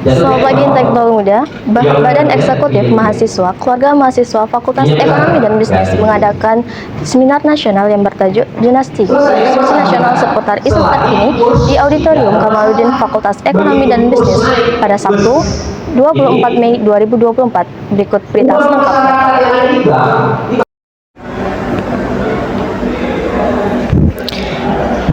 Selamat pagi Intelektual Muda. Badan Eksekutif Mahasiswa Keluarga Mahasiswa Fakultas Ekonomi dan Bisnis mengadakan seminar nasional yang bertajuk Dinasti Diskusi Nasional seputar isu terkini di Auditorium Kamaluddin Fakultas Ekonomi dan Bisnis pada Sabtu 24 Mei 2024. Berikut berita selengkapnya.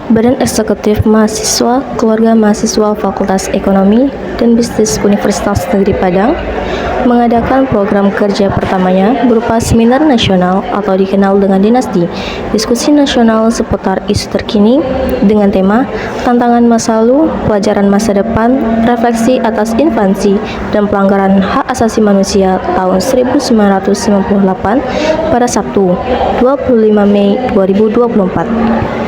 Badan Eksekutif Mahasiswa Keluarga Mahasiswa Fakultas Ekonomi dan Bisnis Universitas Negeri Padang mengadakan program kerja pertamanya berupa seminar nasional atau dikenal dengan Dinasti, diskusi nasional seputar isu terkini dengan tema Tantangan Masa Lalu, Pelajaran Masa Depan, Refleksi atas Invasi dan Pelanggaran Hak Asasi Manusia tahun 1998 pada Sabtu 25 Mei 2024.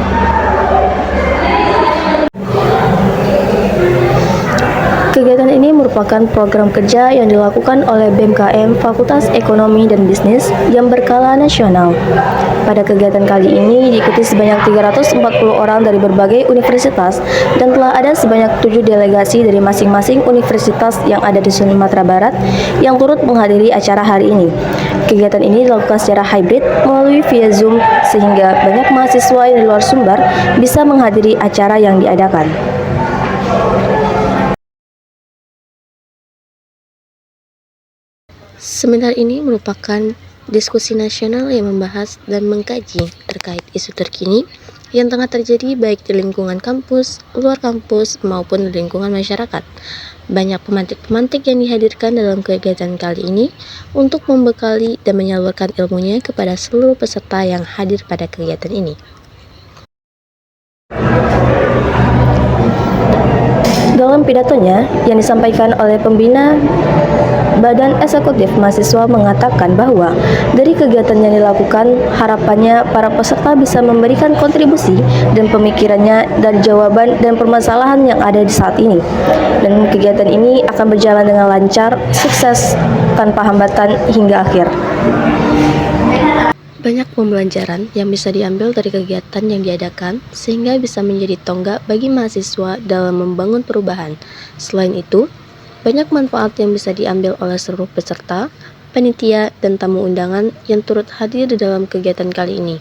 Kegiatan ini merupakan program kerja yang dilakukan oleh BMKM Fakultas Ekonomi dan Bisnis yang berskala nasional. Pada kegiatan kali ini diikuti sebanyak 340 orang dari berbagai universitas dan telah ada sebanyak 7 delegasi dari masing-masing universitas yang ada di Sumatera Barat yang turut menghadiri acara hari ini. Kegiatan ini dilakukan secara hybrid melalui via Zoom sehingga banyak mahasiswa yang di luar Sumbar bisa menghadiri acara yang diadakan. Seminar ini merupakan diskusi nasional yang membahas dan mengkaji terkait isu terkini yang tengah terjadi baik di lingkungan kampus, luar kampus, maupun di lingkungan masyarakat. Banyak pemantik-pemantik yang dihadirkan dalam kegiatan kali ini untuk membekali dan menyalurkan ilmunya kepada seluruh peserta yang hadir pada kegiatan ini. Dalam pidatonya yang disampaikan oleh pembina Badan Eksekutif Mahasiswa mengatakan bahwa dari kegiatan yang dilakukan, harapannya para peserta bisa memberikan kontribusi dan pemikirannya dari jawaban dan permasalahan yang ada di saat ini. Dan kegiatan ini akan berjalan dengan lancar, sukses, tanpa hambatan hingga akhir. Banyak pembelajaran yang bisa diambil dari kegiatan yang diadakan sehingga bisa menjadi tonggak bagi mahasiswa dalam membangun perubahan. Selain itu, banyak manfaat yang bisa diambil oleh seluruh peserta, panitia, dan tamu undangan yang turut hadir di dalam kegiatan kali ini.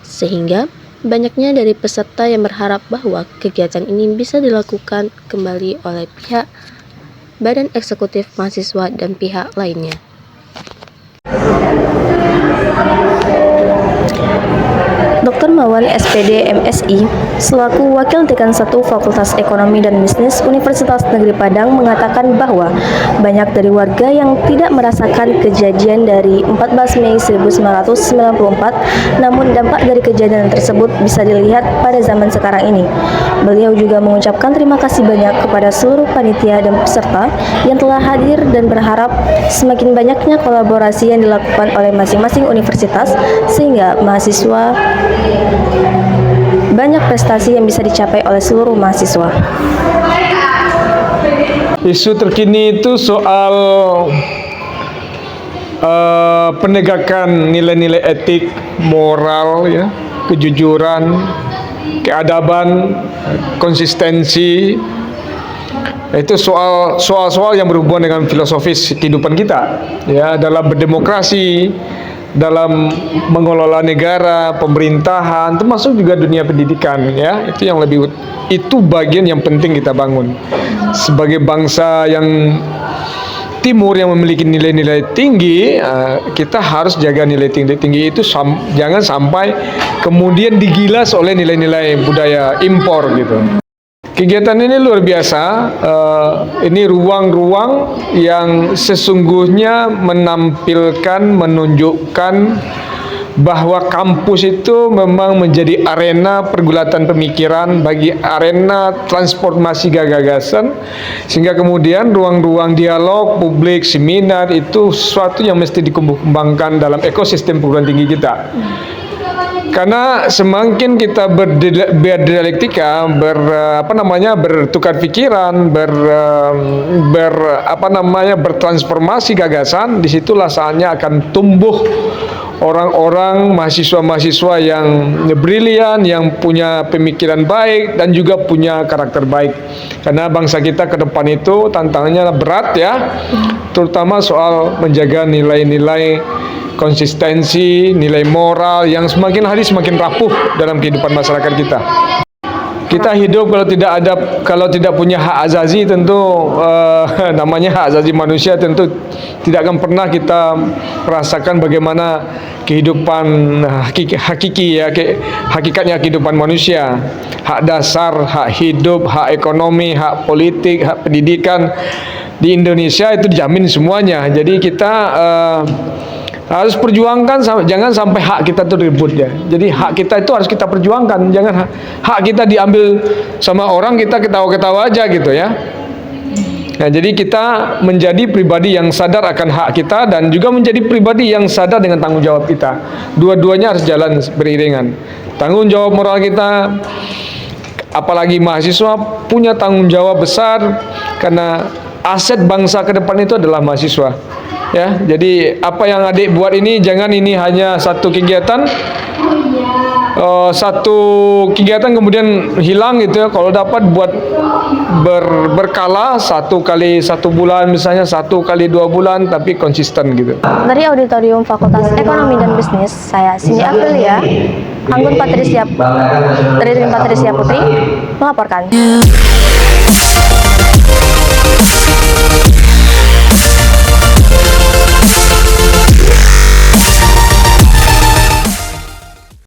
Sehingga banyaknya dari peserta yang berharap bahwa kegiatan ini bisa dilakukan kembali oleh pihak Badan Eksekutif Mahasiswa dan pihak lainnya. Dr. Mawan SPD MSI selaku Wakil Dekan 1 Fakultas Ekonomi dan Bisnis Universitas Negeri Padang mengatakan bahwa banyak dari warga yang tidak merasakan kejadian dari 14 Mei 1994, namun dampak dari kejadian tersebut bisa dilihat pada zaman sekarang ini. Beliau juga mengucapkan terima kasih banyak kepada seluruh panitia dan peserta yang telah hadir dan berharap semakin banyaknya kolaborasi yang dilakukan oleh masing-masing universitas sehingga mahasiswa banyak prestasi yang bisa dicapai oleh seluruh mahasiswa. Isu terkini itu soal penegakan nilai-nilai etik, moral, ya, kejujuran, keadaban, konsistensi. Itu soal-soal yang berhubungan dengan filosofis kehidupan kita, ya, dalam berdemokrasi, dalam mengelola negara, pemerintahan, termasuk juga dunia pendidikan, ya. Itu bagian yang penting kita bangun. Sebagai bangsa yang timur yang memiliki nilai-nilai tinggi, kita harus jaga nilai tinggi itu jangan sampai kemudian digilas oleh nilai-nilai budaya impor gitu. Kegiatan ini luar biasa. Ini ruang-ruang yang sesungguhnya menunjukkan bahwa kampus itu memang menjadi arena pergulatan pemikiran, bagi arena transformasi gagasan, sehingga kemudian ruang-ruang dialog publik, seminar itu sesuatu yang mesti dikembangkan dalam ekosistem perguruan tinggi kita. Karena semakin kita berdialektika, bertukar pikiran, bertransformasi gagasan, disitulah saatnya akan tumbuh orang-orang mahasiswa-mahasiswa yang brilian, yang punya pemikiran baik dan juga punya karakter baik. Karena bangsa kita ke depan itu tantangannya berat ya, terutama soal menjaga nilai-nilai konsistensi, nilai moral yang semakin hari semakin rapuh dalam kehidupan masyarakat kita. Kita hidup kalau tidak punya hak azazi, tentu namanya hak azazi manusia, tentu tidak akan pernah kita merasakan bagaimana kehidupan hakiki ya, hakikatnya kehidupan manusia. Hak dasar, hak hidup, hak ekonomi, hak politik, hak pendidikan di Indonesia itu dijamin semuanya. Jadi kita harus perjuangkan, jangan sampai hak kita itu direbut ya. Jadi hak kita itu harus kita perjuangkan, jangan hak kita diambil sama orang, kita ketawa-ketawa aja gitu ya. Nah, jadi kita menjadi pribadi yang sadar akan hak kita dan juga menjadi pribadi yang sadar dengan tanggung jawab kita. Dua-duanya harus jalan beriringan. Tanggung jawab moral kita, apalagi mahasiswa, punya tanggung jawab besar karena aset bangsa ke depan itu adalah mahasiswa. Ya, jadi apa yang adik buat ini jangan ini hanya satu kegiatan, kemudian hilang gitu ya. Kalau dapat buat berkala, 1 kali 1 bulan misalnya, 1 kali 2 bulan, tapi konsisten gitu. Dari Auditorium Fakultas Ekonomi dan Bisnis, saya Cindy Aprilia, Anggun Patricia Putri melaporkan.